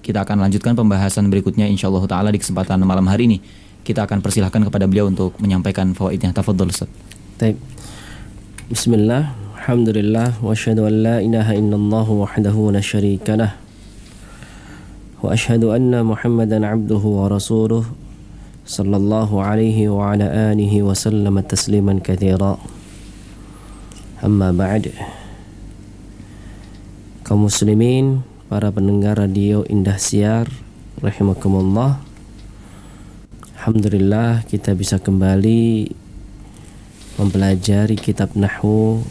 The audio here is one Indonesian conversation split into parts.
kita akan lanjutkan pembahasan berikutnya insyaallah taala di kesempatan malam hari ini. Kita akan persilahkan kepada beliau untuk menyampaikan fawaidnya. Tafadhol Ustaz. Baik. Bismillah, alhamdulillah, wa asyhadu an la ilaha illallah wahdahu la syarika lah. Wa asyhadu anna Muhammadan abduhu wa rasuluh sallallahu alaihi wa ala alihi wa sallama tasliman katsira. Amma ba'd. Kaum muslimin, para pendengar radio Indah Siar rahimakumullah. Alhamdulillah kita bisa kembali mempelajari kitab Nahwu,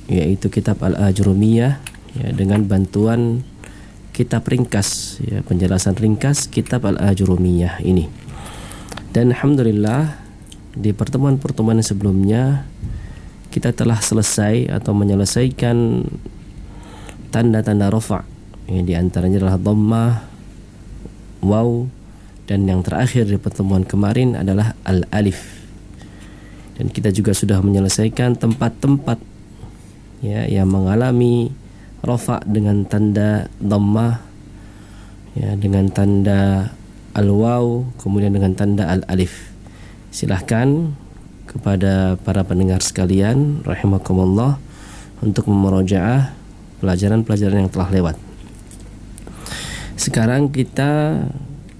yaitu kitab Al-Ajrumiyah, ya, dengan bantuan kitab ringkas, ya, penjelasan ringkas kitab Al-Ajrumiyah ini. Dan alhamdulillah di pertemuan-pertemuan sebelumnya kita telah selesai atau menyelesaikan tanda-tanda rafa', ya, di antaranya adalah dhammah, waw, dan yang terakhir di pertemuan kemarin adalah al-alif. Dan kita juga sudah menyelesaikan tempat-tempat, ya, yang mengalami rafa' dengan tanda dhammah, ya, dengan tanda al-waw, kemudian dengan tanda al-alif. Silahkan kepada para pendengar sekalian rahimakumullah untuk memurojaah pelajaran-pelajaran yang telah lewat. Sekarang kita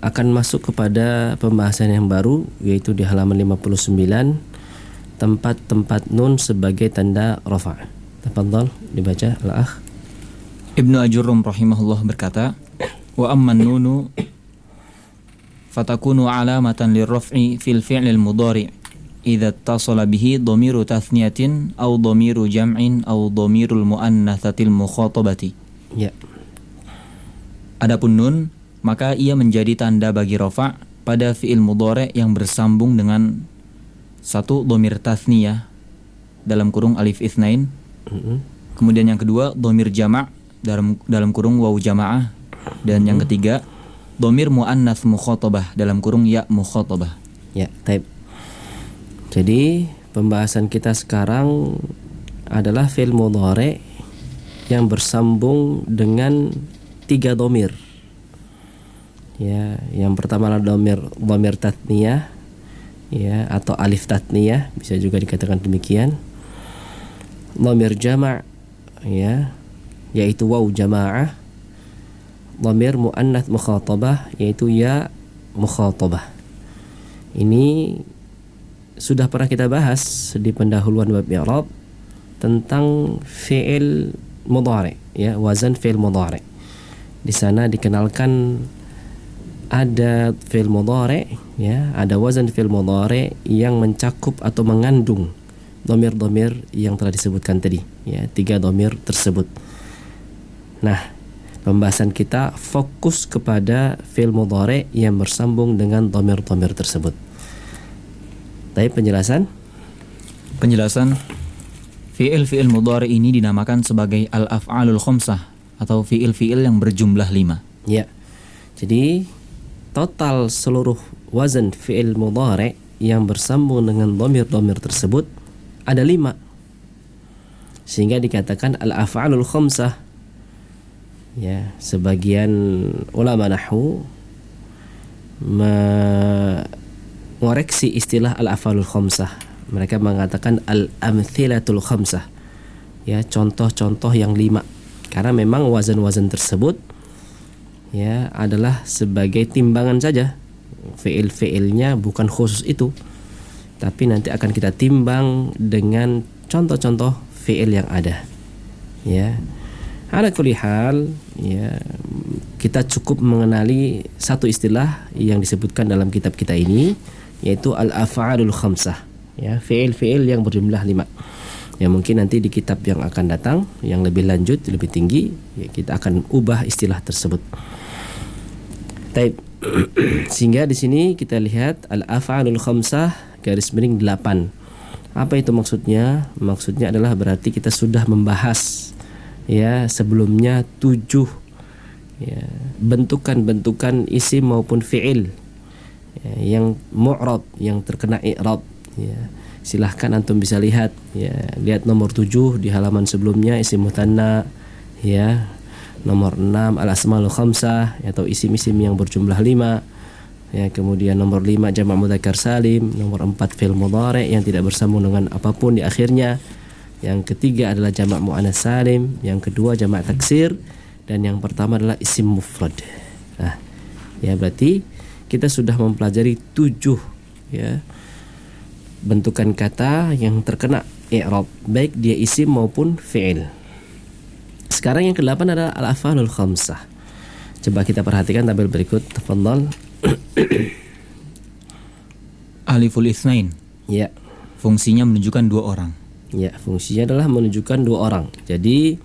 akan masuk kepada pembahasan yang baru, yaitu di halaman 59, tempat-tempat nun sebagai tanda rafa'. Tafadhal dibaca al-akh. Ibnu Ajurrum rahimahullah berkata, wa amman nunu fatakunu alamatan lirraf'i fil fi'lil mudhari' idza ittasala bihi dhamiru tathniyatin aw dhamiru jam'in aw dhamirul muannatsatil mukhatabati. Ya. Adapun nun, maka ia menjadi tanda bagi rafa' pada fi'il mudhari' yang bersambung dengan satu dhamir tathniyah dalam kurung alif itsnain. Kemudian yang kedua dhamir jama' dalam kurung waw jamaah, dan yang ketiga dhamir muannats mukhatabah dalam kurung ya mukhatabah. Ya, taib. Jadi pembahasan kita sekarang adalah fi'il mudhari' yang bersambung dengan 3 dhamir. Ya, yang pertama adalah dhamir tatniyah, ya, atau alif tatniyah, bisa juga dikatakan demikian. Dhamir jama', ya, yaitu waw jamaah. Dhamir muannats mukhatabah, yaitu ya mukhatabah. Ini sudah pernah kita bahas di pendahuluan bab i'rab tentang fi'il mudhari', ya, wazan fi'il mudhari'. Di sana dikenalkan ada fi'il mudhari', ya, ada wazan fi'il mudhari' yang mencakup atau mengandung dhamir-dhamir yang telah disebutkan tadi, ya, 3 dhamir tersebut. Nah, pembahasan kita fokus kepada fi'il mudhari' yang bersambung dengan dhamir-dhamir tersebut. Baik, penjelasan fi'il mudhari' ini dinamakan sebagai al-af'alul khamsah atau fi'il yang berjumlah 5. Ya. Jadi total seluruh wazan fi'il mudhari' yang bersambung dengan dhamir-dhamir tersebut ada 5. Sehingga dikatakan al-af'alul khamsah. Ya, sebagian ulama nahwu mengoreksi istilah al-af'alul khamsah. Mereka mengatakan al-amthilatul khamsah. Ya, contoh-contoh yang 5. Karena memang wazan-wazan tersebut, ya, adalah sebagai timbangan saja. Fi'il-fi'ilnya bukan khusus itu, tapi nanti akan kita timbang dengan contoh-contoh fi'il yang ada. Ya. Ala kulli hal, ya, kita cukup mengenali satu istilah yang disebutkan dalam kitab kita ini, yaitu al-af'alul khamsah, ya, fi'il-fi'il yang berjumlah 5. Ya, mungkin nanti di kitab yang akan datang yang lebih lanjut, lebih tinggi, ya, kita akan ubah istilah tersebut. Taib. Sehingga di sini kita lihat al-af'alul khamsah garis miring 8. Apa itu maksudnya? Maksudnya adalah berarti kita sudah membahas, ya, sebelumnya 7, ya, bentukan-bentukan isim maupun fi'il, ya, yang mu'rab, yang terkena i'rab, ya. Silahkan antum bisa lihat, ya, lihat nomor 7 di halaman sebelumnya, isim mutsanna, ya. Nomor 6 al-asmaul khamsah atau isim-isim yang berjumlah 5. Ya, kemudian nomor 5 jamak mudzakkar salim, nomor 4 fi'il mudhari yang tidak bersambung dengan apapun di akhirnya. Yang ketiga adalah jamak muannats salim, yang kedua jamak taksir, dan yang pertama adalah isim mufrad. Nah, ya berarti kita sudah mempelajari 7 ya bentukan kata yang terkena i'rab, baik dia isim maupun fi'il. Sekarang yang ke-8 adalah al-af'alul khamsah. Coba kita perhatikan tabel berikut, tafadhal. Aliful itsnain. Ya. Fungsinya menunjukkan 2 orang. Ya, fungsinya adalah menunjukkan 2 orang. Jadi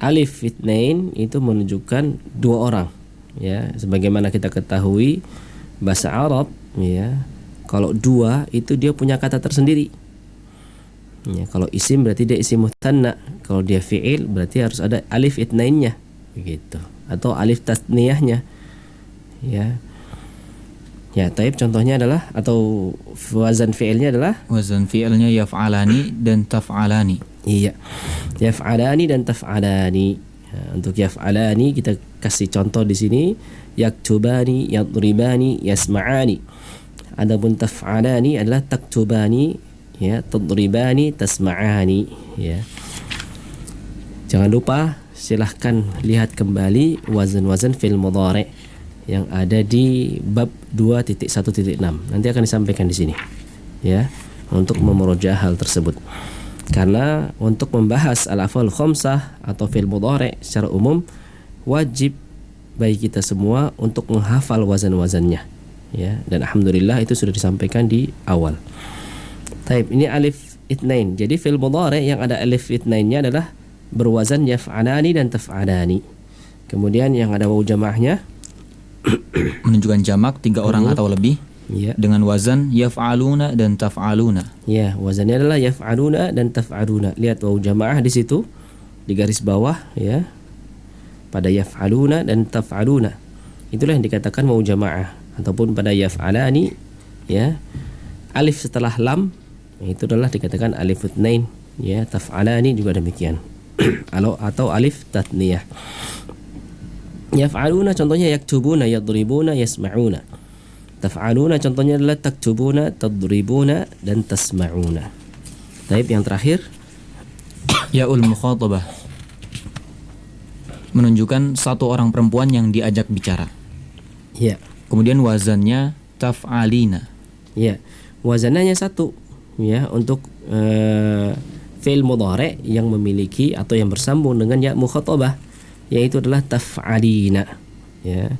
alif itsnain itu menunjukkan 2 orang. Ya, sebagaimana kita ketahui bahasa Arab ya, kalau 2 itu dia punya kata tersendiri. Ya, kalau isim berarti dia isim mutsanna, kalau dia fi'il berarti harus ada alif itsnainnya begitu, atau alif tasniyahnya. Ya. Ya, taib contohnya adalah atau wazan fi'ilnya adalah Wazan fi'ilnya yaf'alani dan taf'alani. iya. Yaf'alani dan taf'alani. Ya, untuk yaf'alani kita kasih contoh di sini, yaktubani, yadribani, yasma'ani. Adapun taf'alani adalah taktubani, ya, tadribani, tasma'ani, ya. Jangan lupa silahkan lihat kembali wazan-wazan fi'il mudhari yang ada di bab 2.1.6. Nanti akan disampaikan di sini, ya, untuk memurojaah hal tersebut. Karena untuk membahas al-af'al khamsah atau fi'il mudhari secara umum wajib bagi kita semua untuk menghafal wazan-wazannya, ya. Dan alhamdulillah itu sudah disampaikan di awal. Taib, ini alif itsnain. Jadi fi'il mudhari yang ada alif itsnainnya adalah berwazan yaf'alani dan taf'alani. Kemudian yang ada wawu jamaahnya Menunjukkan jamak 3 orang atau lebih. ya. Dengan wazan yaf'aluna dan taf'aluna. Ya, wazannya adalah yaf'aluna dan taf'aluna. Lihat wawu jamaah di situ di garis bawah, ya. Pada yaf'aluna dan taf'aluna. Itulah yang dikatakan wawu jamaah. Ataupun pada yaf'alani, ya. Alif setelah lam itu adalah dikatakan alif itsnain, ya. Taf'alani juga demikian. Atau alif tatniyah. Yaf'aluna contohnya yaktubuna, yadribuna, yasma'una. Taf'aluna contohnya adalah taktubuna, tadribuna, dan tasma'una. Taib, yang terakhir Ya'ul mukhatabah. Menunjukkan 1 orang perempuan yang diajak bicara. ya. Kemudian wazannya taf'alina. Ya, wazannya 1, ya, untuk fi'il mudhari yang memiliki atau yang bersambung dengan ya mukhatabah, yaitu adalah taf'alina, ya.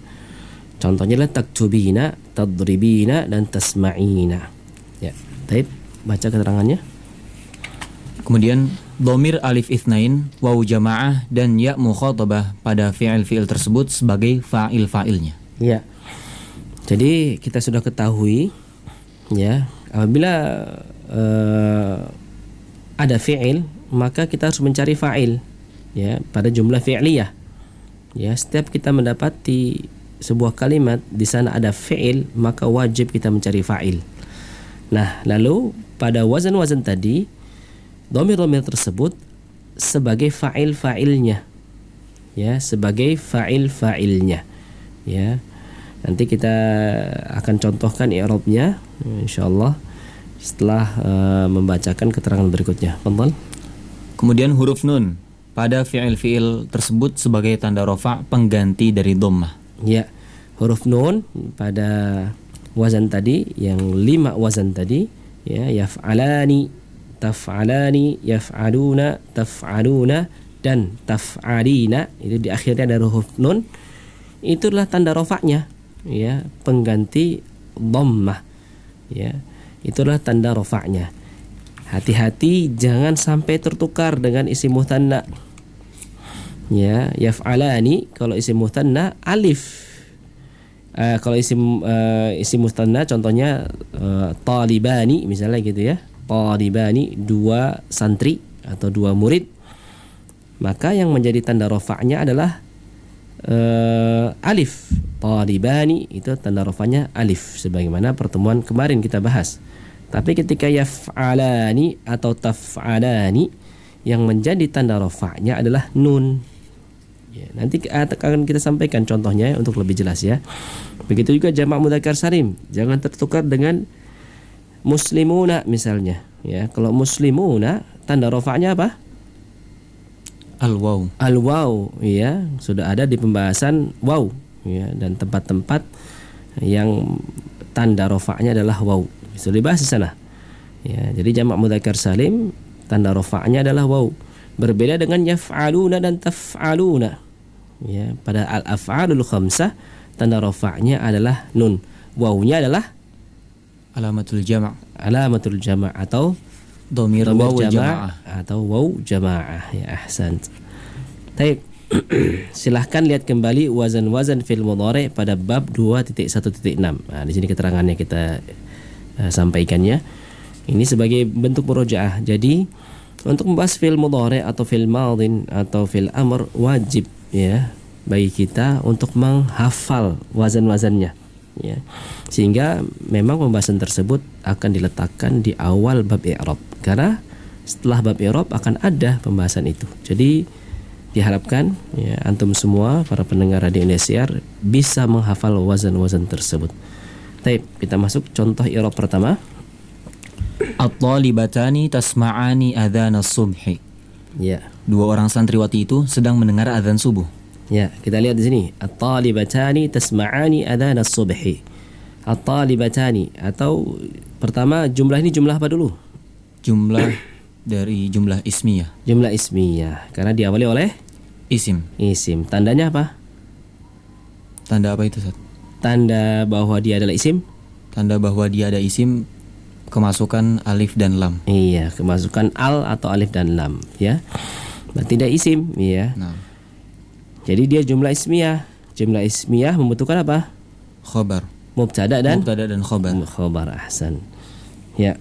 Contohnya adalah taktubina, tadribina, dan tasma'ina. Ya, taib, baca keterangannya. Kemudian dhamir alif itsnain, wawu jamaah, dan ya mukhatabah pada fi'il tersebut sebagai fa'il-fa'ilnya. Ya. Jadi kita sudah ketahui, ya, apabila ada fi'il maka kita harus mencari fa'il, ya, pada jumlah fi'liyah. Ya, setiap kita mendapati sebuah kalimat di sana ada fi'il maka wajib kita mencari fa'il. Nah, lalu pada wazan-wazan tadi dhamir-dhamir tersebut sebagai fa'il-fa'ilnya, ya, sebagai fa'il-fa'ilnya, ya. Nanti kita akan contohkan i'rabnya insyaallah setelah membacakan keterangan berikutnya. Fadhal. Kemudian huruf nun pada fi'il tersebut sebagai tanda rafa' pengganti dari dhammah. Ya, huruf nun pada wazan tadi yang 5 wazan tadi, ya, yaf'alani, taf'alani, yaf'aluna, taf'aluna, dan taf'alina, itu di akhirnya ada huruf nun. Itulah tanda rafa'nya, ya, pengganti dhammah, ya. Itulah tanda rafa'nya. Hati-hati jangan sampai tertukar dengan isim mutsanna. Ya, yaf'alani kalau isim mutsanna alif. Kalau isim mutsanna contohnya talibani misalnya gitu, ya. Talibani 2 santri atau 2 murid. Maka yang menjadi tanda rafa'nya adalah alif. Talibani itu tanda rafa'nya alif sebagaimana pertemuan kemarin kita bahas. Tapi ketika yaf'alani atau taf'alani yang menjadi tanda rafa'nya adalah nun. Ya, nanti akan kita sampaikan contohnya untuk lebih jelas ya. Begitu juga jamak mudzakkar salim, jangan tertukar dengan muslimuna misalnya. Ya, kalau muslimuna tanda rofaknya apa? Al-waw. Al-waw, ya, sudah ada di pembahasan waw, ya, dan tempat-tempat yang tanda rofaknya adalah waw. Sudah dibahas di sana. Ya, jadi jamak mudzakkar salim tanda rofaknya adalah waw. Berbeda dengan yaf'aluna dan taf'aluna. Ya, pada al-af'alul khamsah tanda rofaknya adalah nun. Wawnya adalah Alamatul jama'. Alamatul jama' atau Dhamir dhamir waw jama' jama'ah. atau waw jamaah. Ya, ahsan. Baik. Silahkan lihat kembali wazan-wazan fi'il mudhari pada bab 2.1.6. Nah, di sini keterangannya kita sampaikannya. Ini sebagai bentuk murojaah. Jadi untuk membahas fi'il mudhari atau fi'il madhin atau fi'il amr wajib ya bagi kita untuk menghafal wazan-wazannya ya. Sehingga memang pembahasan tersebut akan diletakkan di awal bab i'rab. Karena setelah bab i'rab akan ada pembahasan itu. Jadi diharapkan ya antum semua para pendengar Radio Indosiar bisa menghafal wazan-wazan tersebut. Baik, kita masuk contoh i'rab pertama. At-talibatani tasma'ani adzan as-subhi. Ya. Dua orang santriwati itu sedang mendengar azan subuh. Ya, kita lihat di sini. At-talibatani tasma'ani adzan as-subhi. At-talibatani atau pertama jumlah ini jumlah apa dulu? Jumlah dari jumlah ismiyah. Jumlah ismiyah karena diawali oleh Isim. isim. Tandanya apa? Tanda apa itu, Ustaz? Tanda bahwa dia adalah isim? Tanda bahwa dia ada isim kemasukan alif dan lam. Iya, kemasukan al atau alif dan lam, ya. Berarti dia isim, ya. Nah, Jadi dia jumlah ismiyah. Jumlah ismiyah membutuhkan apa? khobar. Mubtada dan Mubtada dan khobar. khobar. Ahsan. Ya.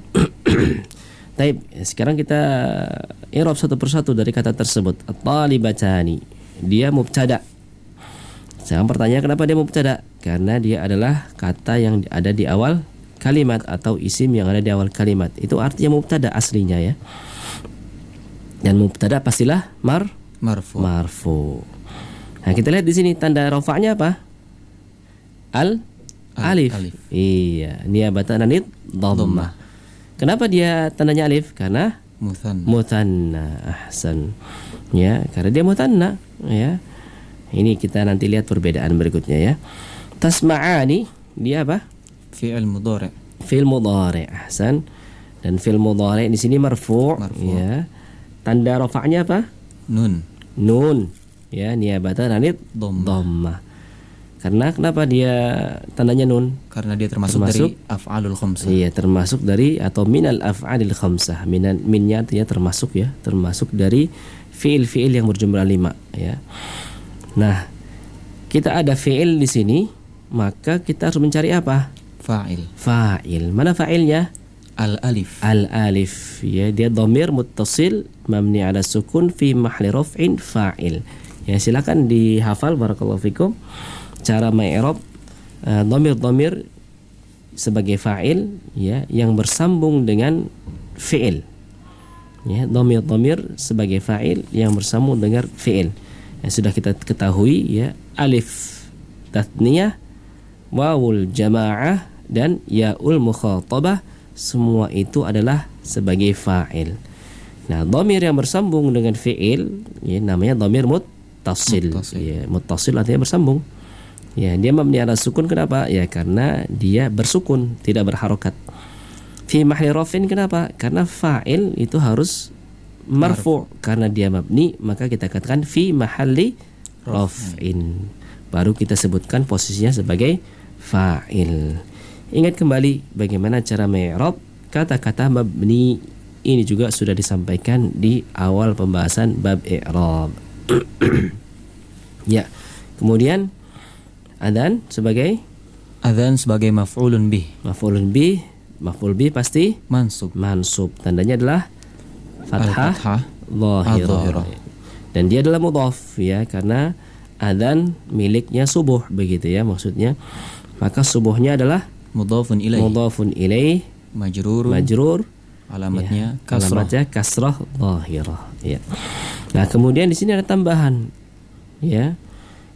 Baik, sekarang kita i'rab satu persatu dari kata tersebut. At-talibatani. Dia mubtada. Sekarang pertanyaan kenapa dia mubtada? Karena dia adalah kata yang ada di awal kalimat atau isim yang ada di awal kalimat. Itu artinya mubtada aslinya ya. Dan mubtada pastilah Marfu. marfu. Nah, kita lihat di sini tanda rafa'nya apa? Alif. Iya, niabatan anid dhammah. Kenapa dia tandanya alif? Karena Muthanna. mutanna. Ahsan. Ya, karena dia mutanna, ya. Ini kita nanti lihat perbedaan berikutnya ya. Tasma'ani dia apa? Fi'il mudhari'. Fi'il mudhari'. Ahsan. Dan fi'il mudhari' di sini marfu', ya. Tanda rafa'nya apa? Nun. Nun. Ya, niabatan anid dhammah. Karena kenapa dia tandanya nun? Karena dia termasuk dari af'alul khamsah. Iya, termasuk dari atau minal af'alil khamsah. Minnya artinya termasuk ya, termasuk dari fiil-fiil yang berjumlah 5 ya. Nah, kita ada fiil di sini, maka kita harus mencari apa? Fa'il. Fa'il. Mana fa'ilnya? Al-alif. Al-alif. Ya, dia dhamir muttasil mabni 'ala sukun fi mahli raf'in fa'il. Ya, silakan dihafal barakallahu fikum. Cara mengi'rab dhamir-dhamir sebagai fa'il ya yang bersambung dengan fi'il. Ya, dhamir-dhamir sebagai fa'il yang bersambung dengan fi'il. Yang sudah kita ketahui ya, alif tatniyah, wawul jamaah dan yaul mukhatabah semua itu adalah sebagai fa'il. Nah, dhamir yang bersambung dengan fi'il ya namanya dhamir muttasil. Ya, muttasil artinya bersambung. Ya, dia mabni ala sukun kenapa? Ya karena dia bersukun, tidak berharokat. Fi mahli rafin kenapa? Karena fa'il itu harus marfu. Karena dia mabni, maka kita katakan fi mahalli rafin. Baru kita sebutkan posisinya sebagai fa'il. Ingat kembali bagaimana cara mengi'rab kata-kata mabni. Ini juga sudah disampaikan di awal pembahasan bab i'rab. Ya. Kemudian adzan sebagai maf'ulun bih. maf'ulun bih. Maf'ul bih pasti Mansub. mansub. Tandanya adalah fathah Al-fathah dhahirah. Dan dia adalah mudhaf ya karena adzan miliknya subuh begitu ya maksudnya. Maka subuhnya adalah Mudhafun ilaih. Majrur. Alamatnya kasrah dhahirah ya. Nah, kemudian di sini ada tambahan ya.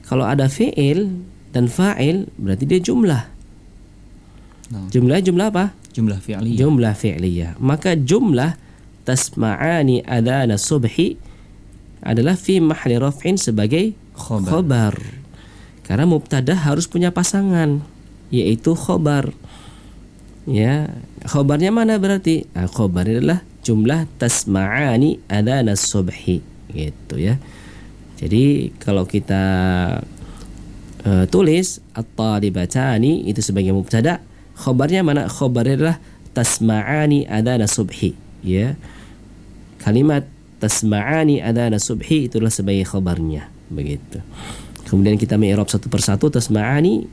Kalau ada fi'il dan fa'il berarti dia jumlah. Nah, Jumlah apa? jumlah fi'liyah. Jumlah fi'liyah. Maka jumlah tasma'ani adana subhi adalah fi mahli raf'in sebagai khobar. Karena mubtada harus punya pasangan, yaitu khobar. Ya, khobarnya mana berarti? Nah, khobarnya adalah jumlah tasma'ani adana subhi, gitu ya. Jadi kalau kita tulis at-talibatani itu sebagai mubtada, khobarnya mana? Khobarnya adalah tasma'ani adana subhi, ya. Kalimat tasma'ani adana subhi itulah sebagai khobarnya, begitu. Kemudian kita mengi'rab satu persatu. Tasma'ani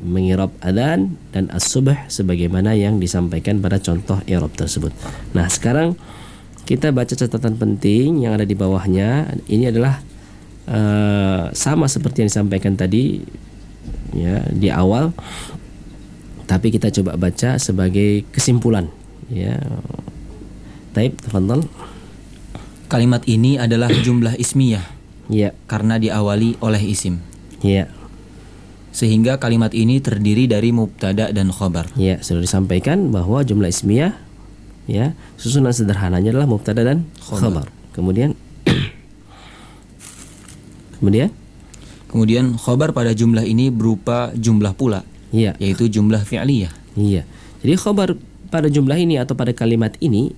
mengi'rab adzan dan as-subh sebagaimana yang disampaikan pada contoh i'rab tersebut. Nah, sekarang kita baca catatan penting yang ada di bawahnya. Ini adalah sama seperti yang disampaikan tadi ya di awal, tapi kita coba baca sebagai kesimpulan ya. Taib, tafadhal. Kalimat ini adalah jumlah ismiyah Ya, karena diawali oleh isim. ya, Sehingga kalimat ini terdiri dari mubtada dan khobar. ya, sudah disampaikan bahwa jumlah ismiyah ya susunan sederhananya adalah mubtada dan khabar. Kemudian Kemudian khobar pada jumlah ini berupa jumlah pula, iya, yaitu jumlah fi'liyah. iya. Jadi khabar pada jumlah ini atau pada kalimat ini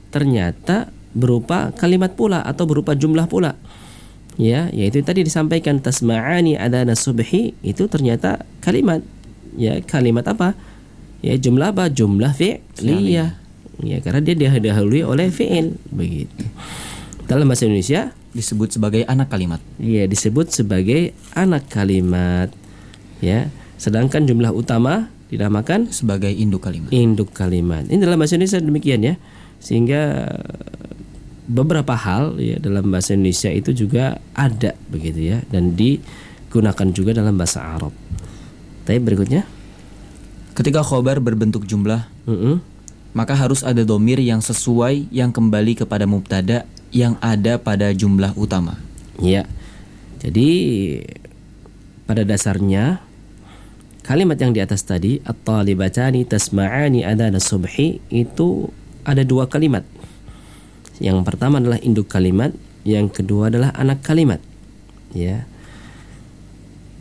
ternyata berupa kalimat pula atau berupa jumlah pula. Ya, yaitu tadi disampaikan tasma'ani adana subhi itu ternyata kalimat. Ya, kalimat apa? Ya, jumlah apa? Jumlah fi'liyah. Ya, karena dia didahului oleh fi'il, begitu. Dalam bahasa Indonesia Disebut sebagai anak kalimat. iya disebut sebagai anak kalimat. Ya, sedangkan jumlah utama dinamakan Sebagai induk kalimat. induk kalimat. Ini dalam bahasa Indonesia demikian ya. Sehingga beberapa hal ya dalam bahasa Indonesia itu juga ada begitu ya, dan digunakan juga dalam bahasa Arab. Tapi berikutnya, Ketika khobar berbentuk jumlah, maka harus ada domir yang sesuai yang kembali kepada mubtada yang ada pada jumlah utama. ya. Jadi pada dasarnya kalimat yang di atas tadi at-talibatani tasma'ani adana subhi itu ada dua kalimat. Yang pertama adalah induk kalimat, yang kedua adalah anak kalimat. Ya.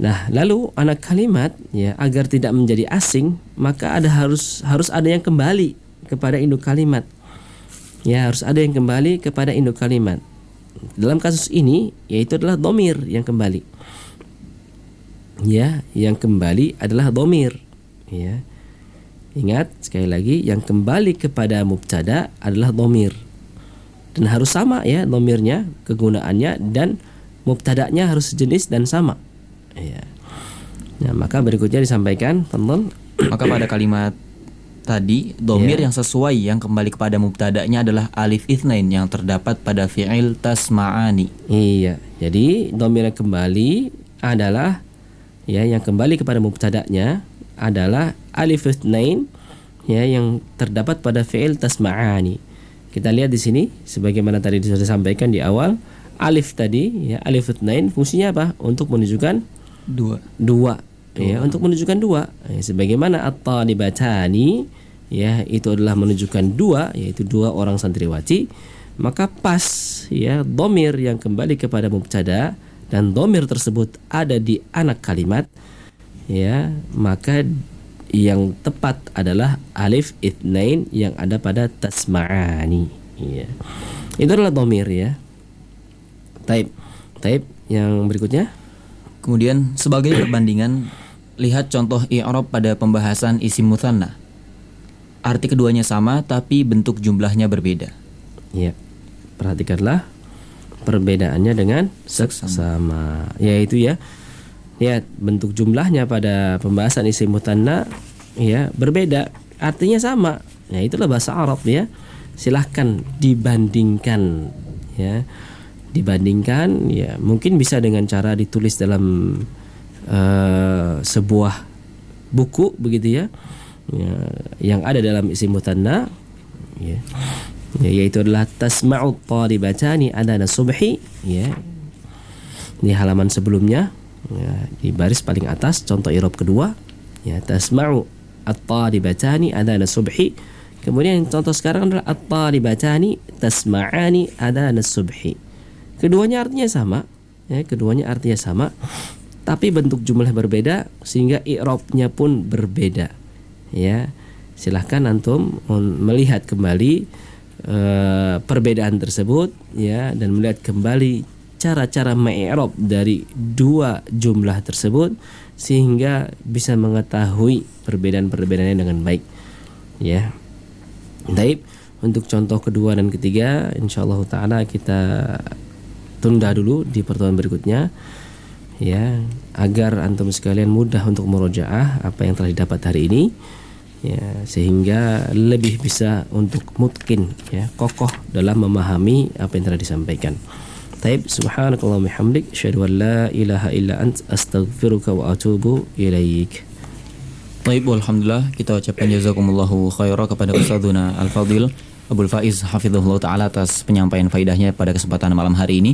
Nah, lalu anak kalimat ya agar tidak menjadi asing, maka harus ada yang kembali kepada induk kalimat. Ya, harus ada yang kembali kepada induk kalimat. Dalam kasus ini yaitu adalah domir yang kembali. Ya, yang kembali adalah domir. Ya. Ingat sekali lagi, yang kembali kepada mubtada adalah domir. Dan harus sama ya domirnya, kegunaannya, dan mubtada'nya harus sejenis dan sama. Ya. Nah, maka berikutnya disampaikan teman. Maka pada kalimat tadi, domir yang sesuai yang kembali kepada mubtada'nya adalah alif itsnain yang terdapat pada fi'il tasma'ani. Iya, jadi domir yang kembali adalah ya yang kembali kepada mubtada'nya adalah alif itsnain ya yang terdapat pada fi'il tasma'ani. Kita lihat di sini sebagaimana tadi sudah disampaikan di awal, alif tadi ya alif itsnain fungsinya apa? Untuk menunjukkan dua. Ya, untuk menunjukkan dua. Ya, sebagaimana at-talibatani ya itu adalah menunjukkan dua, yaitu dua orang santriwati, maka pas ya domir yang kembali kepada mubtada dan domir tersebut ada di anak kalimat ya, maka yang tepat adalah alif itsnain yang ada pada tasma'ani ya. Itu adalah domir ya. Taib yang berikutnya. Kemudian sebagai perbandingan, lihat contoh i'rab pada pembahasan isim mutsanna. Arti keduanya sama tapi bentuk jumlahnya berbeda. Ya. Perhatikanlah perbedaannya dengan seksama. Yaitu ya. Ya, bentuk jumlahnya pada pembahasan isim mutsanna ya berbeda, artinya sama. Ya, itulah bahasa Arab ya. Silahkan dibandingkan ya. Dibandingkan ya mungkin bisa dengan cara ditulis dalam sebuah buku begitu ya, yang ada dalam isim mutsanna ya, yaitu adalah tasma'u talibatani adana subhi ya. di halaman sebelumnya, ya, di baris paling atas contoh i'rab kedua, ya, tasma'u at-talibatani adana subhi. Kemudian contoh sekarang adalah at-talibatani tasma'ani adana subhi. Keduanya artinya sama, ya, keduanya artinya sama, tapi bentuk jumlah berbeda sehingga i'rabnya pun berbeda. Ya, silahkan antum melihat kembali perbedaan tersebut, ya, dan melihat kembali cara-cara mengi'rab dari dua jumlah tersebut sehingga bisa mengetahui perbedaan-perbedaannya dengan baik. Ya. Baik, untuk contoh kedua dan ketiga insyaallah taala kita tunda dulu di pertemuan berikutnya, ya, agar antum sekalian mudah untuk murojaah apa yang telah didapat hari ini, ya, sehingga lebih bisa untuk mutqin, ya, kokoh dalam memahami apa yang telah disampaikan. Taib, subhanakallahumma hamdik, asyhadu an la ilaha illa ant, astaghfiruka wa atubu ilaik. Taib, alhamdulillah, kita ucapkan jazakumullahu khairah kepada Ustadzuna Al-Fadil Abul Faiz hafizahullah taala atas penyampaian faidahnya pada kesempatan malam hari ini.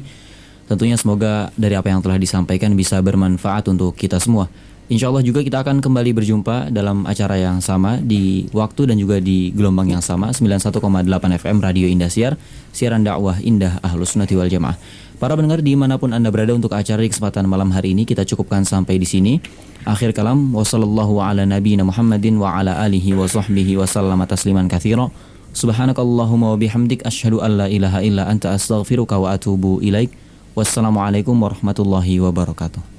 Tentunya semoga dari apa yang telah disampaikan bisa bermanfaat untuk kita semua. Insya Allah juga kita akan kembali berjumpa dalam acara yang sama di waktu dan juga di gelombang yang sama 91,8 FM Radio Indosiar, siaran dakwah indah Ahlus Sunnati wal Jamaah. Para pendengar dimanapun Anda berada, untuk acara di kesempatan malam hari ini kita cukupkan sampai di sini. Akhir kalam, wassallallahu ala nabiyina Muhammadin wa ala alihi wa sahbihi wa sallama tasliman katsira. Subhanakallahumma wa bihamdik, asyhadu an la ilaha illa anta, astaghfiruka wa atubu ilaik. Wassalamualaikum warahmatullahi wabarakatuh.